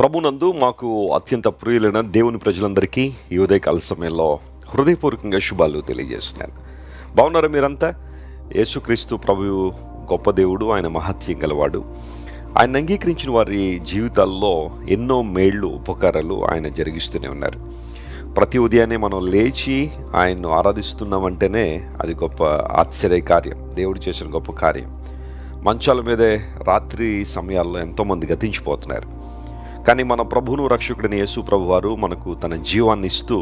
ప్రభునందు మాకు అత్యంత ప్రియులైన దేవుని ప్రజలందరికీ ఈ ఉదయకాల సమయంలో హృదయపూర్వకంగా శుభాలు తెలియజేస్తున్నాను. బాగున్నారా మీరంతా? యేసుక్రీస్తు ప్రభువు గొప్ప దేవుడు, ఆయన మహత్యం గలవాడు. ఆయన అంగీకరించిన వారి జీవితాల్లో ఎన్నో మేళ్ళు ఉపకారాలు ఆయన జరిగిస్తూనే ఉన్నారు. ప్రతి ఉదయాన్నే మనం లేచి ఆయన్ను ఆరాధిస్తున్నామంటేనే అది గొప్ప ఆశ్చర్య కార్యం, దేవుడు చేసిన గొప్ప కార్యం. మంచాల మీదే రాత్రి సమయాల్లో ఎంతోమంది గతించిపోతున్నారు. కానీ మన ప్రభువును రక్షకుడిని యేసు ప్రభు వారు మనకు తన జీవాన్ని ఇస్తూ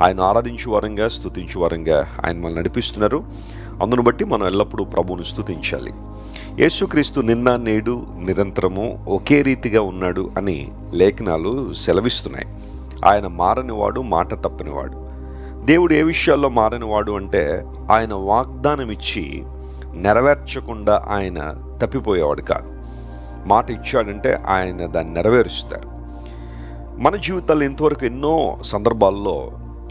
ఆయన ఆరాధించు వారంగా, స్తుతించు వారంగా ఆయన మనల్ని నడిపిస్తున్నారు. అందును బట్టి మనం ఎల్లప్పుడూ ప్రభువును స్తుతించాలి. యేసుక్రీస్తు నిన్న నేడు నిరంతరము ఒకే రీతిగా ఉన్నాడు అని లేఖనాలు సెలవిస్తున్నాయి. ఆయన మారనివాడు, మాట తప్పనివాడు. దేవుడు ఏ విషయాల్లో మారనివాడు అంటే ఆయన వాగ్దానం ఇచ్చి నెరవేర్చకుండా ఆయన తప్పిపోయేవాడు కాదు. మాట ఇచ్చాడంటే ఆయన దాన్ని నెరవేరుస్తారు. మన జీవితాల్లో ఇంతవరకు ఎన్నో సందర్భాల్లో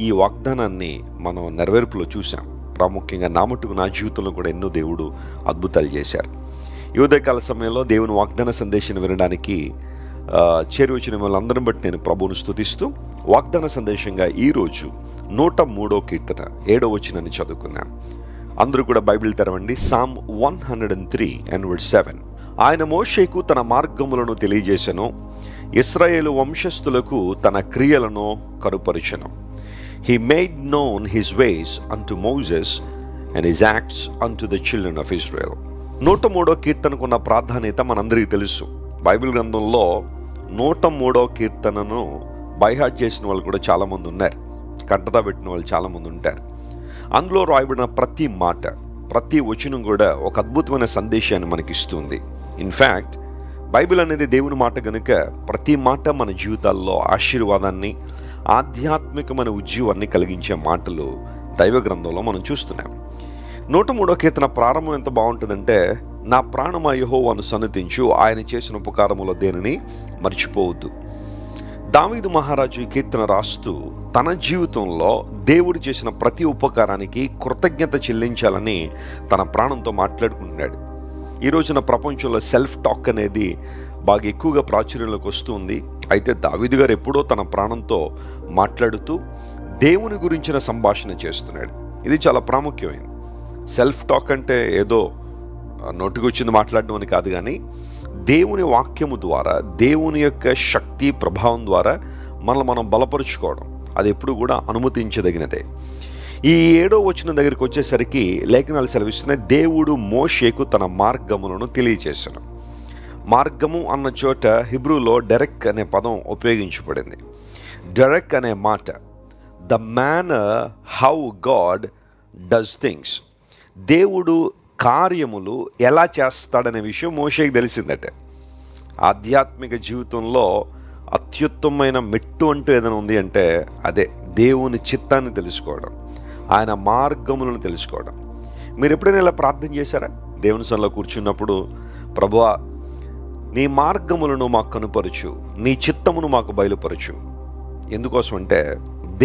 ఈ వాగ్దానాన్ని మనం నెరవేర్పులో చూసాం. ప్రాముఖ్యంగా నా జీవితంలో కూడా ఎన్నో దేవుడు అద్భుతాలు చేశారు. ఈ ఉదయకాల సమయంలో దేవుని వాగ్దాన సందేశాన్ని వినడానికి చేరి వచ్చిన వాళ్ళందరిని బట్టి నేను ప్రభువును స్తుతిస్తూ వాగ్దాన సందేశంగా ఈరోజు 103వ కీర్తన 7వ వచనాన్ని చదువుకున్నాను. అందరూ కూడా బైబిల్ తెరవండి. Psalm 103:7. ఆయన మోషేకు తన మార్గములను తెలియజేసెను, ఇశ్రాయేలు వంశస్థులకు తన క్రియలను కనుపరిచెను. He made known his ways unto Moses and his acts unto the children of Israel. 103వ కీర్తనకున్న ప్రాధాన్యత మనందరికీ తెలుసు. బైబిల్ గ్రంథంలో 103వ కీర్తనను బైహార్ట్ చేసిన వాళ్ళు కూడా చాలామంది ఉన్నారు. కంటతా పెట్టిన వాళ్ళు చాలామంది ఉంటారు. అందులో రాయబడిన ప్రతి మాట, ప్రతి వచనం కూడా ఒక అద్భుతమైన సందేశాన్ని మనకి ఇస్తుంది. ఇన్ఫ్యాక్ట్ బైబిల్ అనేది దేవుని మాట కనుక ప్రతి మాట మన జీవితాల్లో ఆశీర్వాదాన్ని, ఆధ్యాత్మికమైన ఉజ్జీవాన్ని కలిగించే మాటలు దైవ గ్రంథంలో మనం చూస్తున్నాం. 103వ కీర్తన ప్రారంభం ఎంత బాగుంటుందంటే, నా ప్రాణమా యెహోవాను సన్నుతించు, ఆయన చేసిన ఉపకారములో దేనిని మర్చిపోవద్దు. దావీదు మహారాజు ఈ కీర్తన రాస్తూ తన జీవితంలో దేవుడు చేసిన ప్రతి ఉపకారానికి కృతజ్ఞత చెల్లించాలని తన ప్రాణంతో మాట్లాడుకుంటున్నాడు. ఈ రోజున ప్రపంచంలో సెల్ఫ్ టాక్ అనేది బాగా ఎక్కువగా ప్రాచుర్యంలోకి వస్తుంది. అయితే దావీదు గారు ఎప్పుడో తన ప్రాణంతో మాట్లాడుతూ దేవుని గురించిన సంభాషణ చేస్తున్నాడు. ఇది చాలా ప్రాముఖ్యమైనది. సెల్ఫ్ టాక్ అంటే ఏదో నోటికొచ్చింది మాట్లాడడం అని కాదు, కానీ దేవుని వాక్యము ద్వారా, దేవుని యొక్క శక్తి ప్రభావం ద్వారా మనల్ని మనం బలపరుచుకోవడం, అది ఎప్పుడు కూడా అనుమతించదగినదే. ఈ 7వ వచనం దగ్గరికి వచ్చేసరికి లేఖనాలు సెలవిస్తున్నాయి, దేవుడు మోషేకు తన మార్గములను తెలియజేశాను. మార్గము అన్న చోట హిబ్రూలో డెరెక్ అనే పదం ఉపయోగించబడింది. డెరెక్ అనే మాట the manner how God does things. దేవుడు కార్యములు ఎలా చేస్తాడనే విషయం మోషేకి తెలిసిందట. ఆధ్యాత్మిక జీవితంలో అత్యుత్తమైన మెట్టు అంటూ ఏదైనా ఉంది అంటే అదే దేవుని చిత్తాన్ని తెలుసుకోవడం, ఆయన మార్గములను తెలుసుకోవడం. మీరు ఎప్పుడైనా ఇలా ప్రార్థన చేశారా? దేవుని సన్నిధిలో కూర్చున్నప్పుడు, ప్రభువా నీ మార్గములను మాకు కనుపరచు, నీ చిత్తమును మాకు బయలుపరచు. ఎందుకోసం అంటే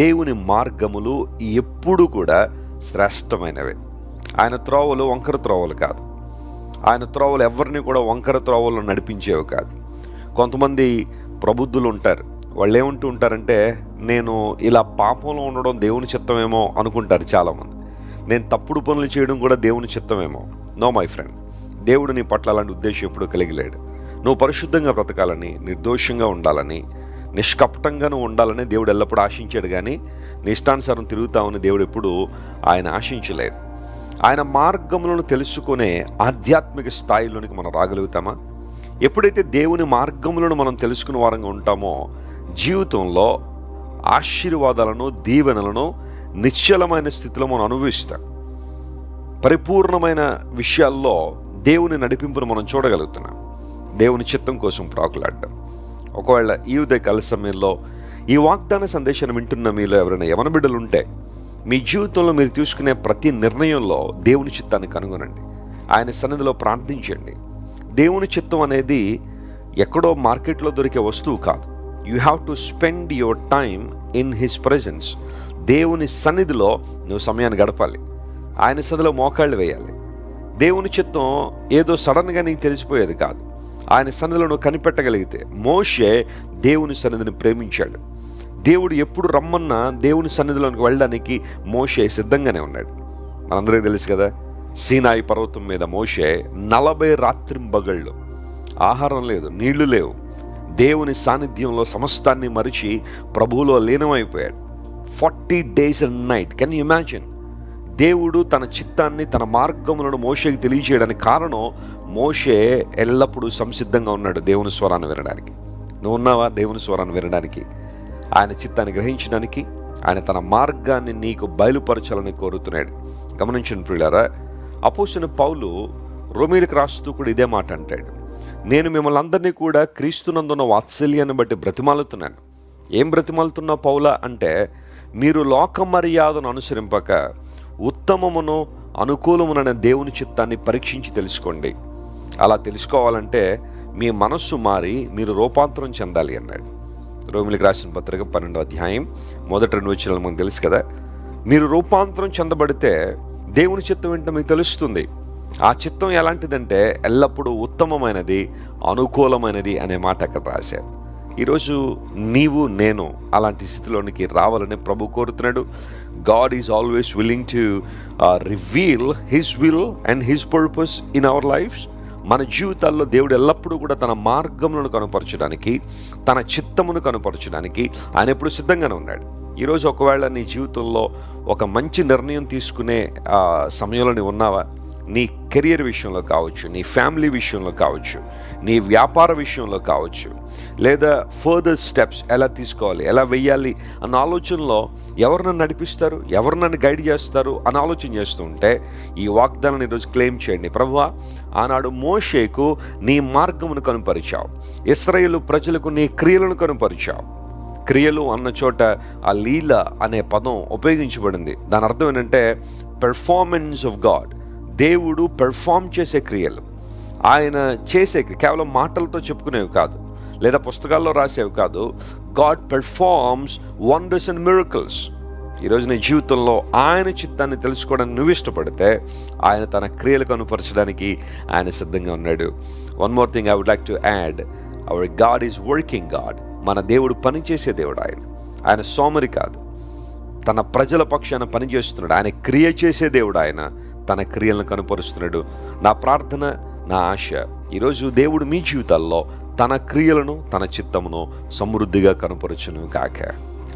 దేవుని మార్గములు ఎప్పుడు కూడా శ్రేష్టమైనవే. ఆయన త్రోవలు వంకర త్రోవలు కాదు. ఆయన త్రోవలు ఎవరిని కూడా వంకర త్రోవలు నడిపించేవి కాదు. కొంతమంది ప్రబుద్ధులు ఉంటారు. వాళ్ళు ఏమంటూ ఉంటారంటే, నేను ఇలా పాపంలో ఉండడం దేవుని చిత్తమేమో అనుకుంటారు చాలామంది. నేను తప్పుడు పనులు చేయడం కూడా దేవుని చిత్తమేమో. నో మై ఫ్రెండ్, దేవుడు నీ పట్ల అలాంటి ఉద్దేశం ఎప్పుడు కలిగలేడు. నువ్వు పరిశుద్ధంగా బ్రతకాలని, నిర్దోషంగా ఉండాలని, నిష్కపటంగా నువ్వు ఉండాలని దేవుడు ఎల్లప్పుడూ ఆశించాడు. కానీ నీ ఇష్టానుసారం తిరుగుతామని దేవుడు ఎప్పుడు ఆయన ఆశించలేడు. ఆయన మార్గములను తెలుసుకునే ఆధ్యాత్మిక స్థాయిలోనికి మనం రాగలుగుతామా? ఎప్పుడైతే దేవుని మార్గములను మనం తెలుసుకునే వారంగా ఉంటామో జీవితంలో ఆశీర్వాదాలను, దీవెనలను నిశ్చలమైన స్థితిలో మనం అనుభవిస్తాం. పరిపూర్ణమైన విషయాల్లో దేవుని నడిపింపును మనం చూడగలుగుతున్నాం. దేవుని చిత్తం కోసం ప్రాకులాడడం. ఒకవేళ ఈ ఉదయకాల సమయంలో ఈ వాగ్దాన సందేశాన్ని వింటున్న మీలో ఎవరైనా యవన బిడ్డలు ఉంటే, మీ జీవితంలో మీరు తీసుకునే ప్రతి నిర్ణయంలో దేవుని చిత్తాన్ని కనుగొనండి. ఆయన సన్నిధిలో ప్రార్థించండి. దేవుని చిత్తం అనేది ఎక్కడో మార్కెట్లో దొరికే వస్తువు కాదు. You have to spend your time in his presence. దేవుని సన్నిధిలో నువ్వు సమయాన్ని గడపాలి. ఆయన సన్నిధిలో మోకాళ్ళు వేయాలి. దేవుని చిత్తం ఏదో సడన్గా నీకు తెలిసిపోయేది కాదు. ఆయన సన్నిధిలో నువ్వు కనిపెట్టగలిగితే, మోషే దేవుని సన్నిధిని ప్రేమించాడు. దేవుడు ఎప్పుడు రమ్మన్నా దేవుని సన్నిధిలోనికి వెళ్ళడానికి మోషే సిద్ధంగానే ఉన్నాడు. మనందరికీ తెలుసు కదా, సీనాయి పర్వతం మీద మోషే 40 రాత్రింబగళ్ళు, ఆహారం లేదు, నీళ్లు లేవు, దేవుని సాన్నిధ్యంలో సమస్తాన్ని మరిచి ప్రభువులో లీనమైపోయాడు. 40 days and night. Can you imagine? దేవుడు తన చిత్తాన్ని, తన మార్గములను మోషేకి తెలియజేయడానికి కారణం, మోషే ఎల్లప్పుడూ సంసిద్ధంగా ఉన్నాడు దేవుని స్వరాన్ని వినడానికి. నువ్వు ఉన్నావా దేవుని స్వరాన్ని వినడానికి, ఆయన చిత్తాన్ని గ్రహించడానికి, ఆయన తన మార్గాన్ని నీకు బయలుపరచాలని కోరుతున్నాడు. గమనించిన ప్రియులారా, అపోస్తలుడైన పౌలు రోమీయులకు రాస్తూ కూడా ఇదే మాట అంటాడు, నేను మిమ్మల్ని అందరినీ కూడా క్రీస్తునందున్న వాత్సల్యాన్ని బట్టి బ్రతిమాలుతున్నాను. ఏం బ్రతిమాలుతున్నా పౌలా అంటే, మీరు లోక మర్యాదను అనుసరింపక ఉత్తమమును అనుకూలమునైన దేవుని చిత్తాన్ని పరీక్షించి తెలుసుకోండి. అలా తెలుసుకోవాలంటే మీ మనస్సు మారి మీరు రూపాంతరం చెందాలి అన్నాడు. రోమీయులకు రాసిన పత్రిక 12వ అధ్యాయం 1-2 వచనాలు మనకు తెలుసు కదా. మీరు రూపాంతరం చెందబడితే దేవుని చిత్తం ఏంటో మీకు తెలుస్తుంది. ఆ చిత్తం ఎలాంటిదంటే ఎల్లప్పుడూ ఉత్తమమైనది, అనుకూలమైనది అనే మాట అక్కడ రాశారు. ఈరోజు నీవు నేను అలాంటి స్థితిలోనికి రావాలని ప్రభు కోరుతున్నాడు. God is always willing to reveal his will and his purpose in our lifes. మన జీవితాల్లో దేవుడు ఎల్లప్పుడూ కూడా తన మార్గములను కనుపరచడానికి, తన చిత్తమును కనుపరచడానికి ఆయన ఎప్పుడు సిద్ధంగానే ఉన్నాడు. ఈరోజు ఒకవేళ నీ జీవితంలో ఒక మంచి నిర్ణయం తీసుకునే సమయంలో నీవు ఉన్నావా? నీ కెరియర్ విషయంలో కావచ్చు, నీ ఫ్యామిలీ విషయంలో కావచ్చు, నీ వ్యాపార విషయంలో కావచ్చు, లేదా ఫర్దర్ స్టెప్స్ ఎలా తీసుకోవాలి, ఎలా వెయ్యాలి అన్న ఆలోచనలో ఎవరు నన్ను నడిపిస్తారు, ఎవరు నన్ను గైడ్ చేస్తారు అని ఆలోచన చేస్తూ ఉంటే ఈ వాగ్దానాన్ని ఈరోజు క్లెయిమ్ చేయండి. ప్రభువా, ఆనాడు మోషేకు నీ మార్గమును కనుపరిచావు, ఇశ్రాయేలు ప్రజలకు నీ క్రియలను కనుపరిచావు. క్రియలు అన్న చోట ఆ లీల అనే పదం ఉపయోగించబడింది. దాని అర్థం ఏంటంటే పెర్ఫార్మెన్స్ ఆఫ్ గాడ్. దేవుడు పెర్ఫార్మ్ చేసే క్రియలు, ఆయన చేసే కేవలం మాటలతో చెప్పుకునేవి కాదు, లేదా పుస్తకాల్లో రాసేవి కాదు. God performs wonders and miracles. ఈరోజు నీ జీవితంలో ఆయన చిత్తాన్ని తెలుసుకోవడానికి నువ్వు ఇష్టపడితే ఆయన తన క్రియలు కనుపరచడానికి ఆయన సిద్ధంగా ఉన్నాడు. One more thing I would like to add, our God is working God. మన దేవుడు పనిచేసే దేవుడు. ఆయన సోమరి కాదు, తన ప్రజల పక్షాన పనిచేస్తున్నాడు. ఆయన క్రియ చేసే దేవుడు. ఆయన తన క్రియలను కనుపరుస్తున్నాడు. నా ప్రార్థన, నా ఆశ, ఈరోజు దేవుడు మీ జీవితాల్లో తన క్రియలను, తన చిత్తమును సమృద్ధిగా కనుపరచును గాక.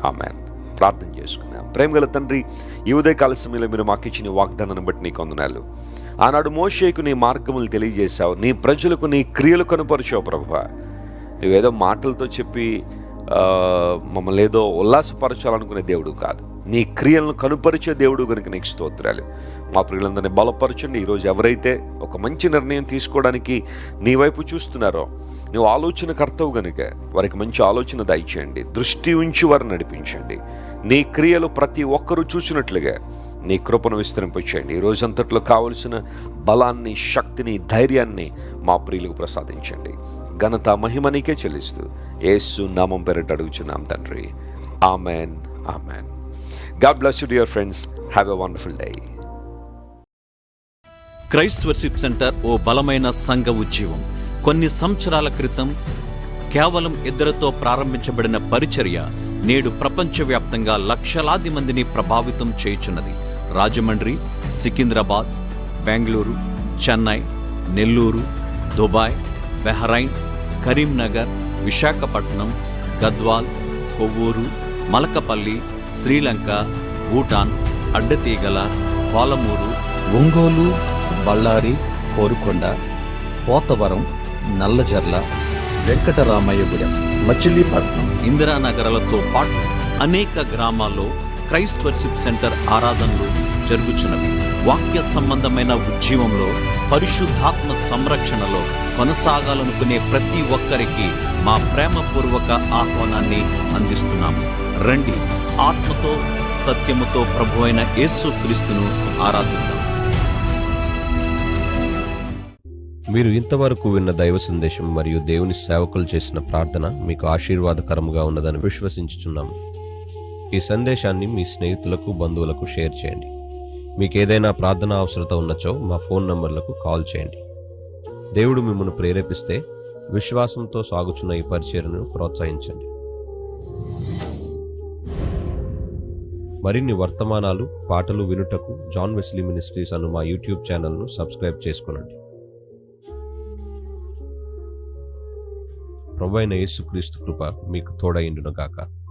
ఆమేన్. ప్రార్థన చేసుకుందాం. ప్రేమగల తండ్రి, ఈ ఉదయకాల సమయంలో మీరు మాకు ఇచ్చిన వాగ్దానాన్ని బట్టి నీకు వందనాలు. ఆనాడు మోషేకు నీ మార్గములు తెలియజేశావు, నీ ప్రజలకు నీ క్రియలు కనుపరిచావు. ప్రభువా, నువ్వేదో మాటలతో చెప్పి మమ్మల్ని ఏదో ఉల్లాసపరచాలనుకునే దేవుడు కాదు, నీ క్రియలను కనుపరిచే దేవుడు కనుక నీకు స్తోత్రాలు. మా ప్రియులందరినీ బలపరచండి. ఈరోజు ఎవరైతే ఒక మంచి నిర్ణయం తీసుకోవడానికి నీ వైపు చూస్తున్నారో, నువ్వు ఆలోచనకర్తవు కనుక వారికి మంచి ఆలోచన దయచేయండి. దృష్టి ఉంచి వారిని నడిపించండి. నీ క్రియలు ప్రతి ఒక్కరూ చూసినట్లుగా నీ కృపను విస్తరింపచేయండి. ఈ రోజంతట్లో కావలసిన బలాన్ని, శక్తిని, ధైర్యాన్ని మా ప్రియులకు ప్రసాదించండి. ఘనత, మహిమ నీకే చెల్లిస్తూ యేసు నామం పేరిట అడుగుచున్నాం తండ్రి. Amen. Amen. God bless you, dear friends. Have a wonderful day. Christ worship centre ఓ బలమైన సంఘ ఉద్యమం. కొన్ని సంవత్సరాల క్రితం కేవలం 2 ప్రారంభించబడిన పరిచర్య నేడు ప్రపంచవ్యాప్తంగా లక్షలాది మందిని ప్రభావితం చేయుచున్నది. రాజమండ్రి, సికింద్రాబాద్, బెంగళూరు, చెన్నై, నెల్లూరు, దుబాయ్, బెహ్రైన్, కరీంనగర్, విశాఖపట్నం, గద్వాల్, కొవ్వూరు, మలకపల్లి, శ్రీలంక, భూటాన్, అడ్డతీగల, పాలమూరు, ఒంగోలు, బళ్ళారి, కోరుకొండ, పోతవరం, నల్లజర్ల, వెంకటరామయ్యగూడెం, మచిలీపట్నం, ఇందిరానగర్లతో పాటు అనేక గ్రామాల్లో క్రైస్ట్ వర్షిప్ సెంటర్ ఆరాధనలు జరుగుచున్నవి. వాక్య సంబంధమైన ఉద్యమంలో, పరిశుద్ధాత్మ సంరక్షణలో కొనసాగాలనుకునే ప్రతి ఒక్కరికి మా ప్రేమపూర్వక ఆహ్వానాన్ని అందిస్తున్నాము. రండి, ఆత్మతో సత్యముతో ప్రభువైన యేసు క్రీస్తును ఆరాధిద్దాం. మీరు ఇంతవరకు విన్న దైవ సందేశం మరియు దేవుని సేవకులు చేసిన ప్రార్థన మీకు ఆశీర్వాదకరముగా ఉన్నదని విశ్వసించుచున్నాము. ఈ సందేశాన్ని మీ స్నేహితులకు, బంధువులకు షేర్ చేయండి. మీకు ఏదైనా ప్రార్థన అవసరత ఉన్నచో మా ఫోన్ నంబర్లకు కాల్ చేయండి. దేవుడు మిమ్మల్ని ప్రేరేపిస్తే విశ్వాసంతో సాగుచున్న ఈ పరిచర్యను ప్రోత్సహించండి. మరిన్ని వర్తమానాలు, పాటలు వినుటకు జాన్ వెస్లీ మినిస్ట్రీస్ అను మా యూట్యూబ్ ఛానల్ను సబ్స్క్రైబ్ చేసుకొనండి. ప్రభువైన యేసుక్రీస్తు కృప మీకు తోడైండును గాక.